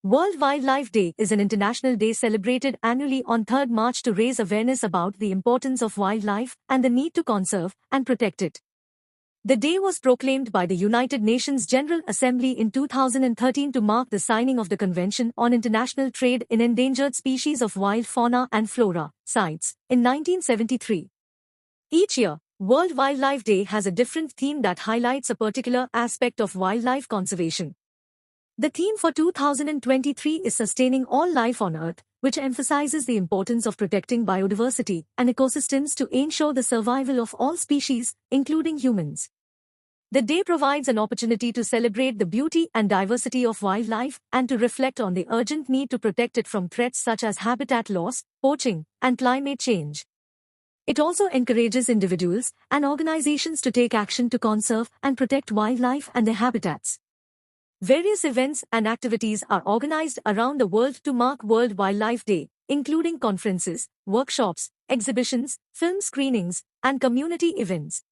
World Wildlife Day is an international day celebrated annually on 3rd March to raise awareness about the importance of wildlife and the need to conserve and protect it. The day was proclaimed by the United Nations General Assembly in 2013 to mark the signing of the Convention on International Trade in Endangered Species of Wild Fauna and Flora, CITES, in 1973. Each year, World Wildlife Day has a different theme that highlights a particular aspect of wildlife conservation. The theme for 2023 is Sustaining All Life on Earth, which emphasizes the importance of protecting biodiversity and ecosystems to ensure the survival of all species, including humans. The day provides an opportunity to celebrate the beauty and diversity of wildlife and to reflect on the urgent need to protect it from threats such as habitat loss, poaching, and climate change. It also encourages individuals and organizations to take action to conserve and protect wildlife and their habitats. Various events and activities are organized around the world to mark World Wildlife Day, including conferences, workshops, exhibitions, film screenings, and community events.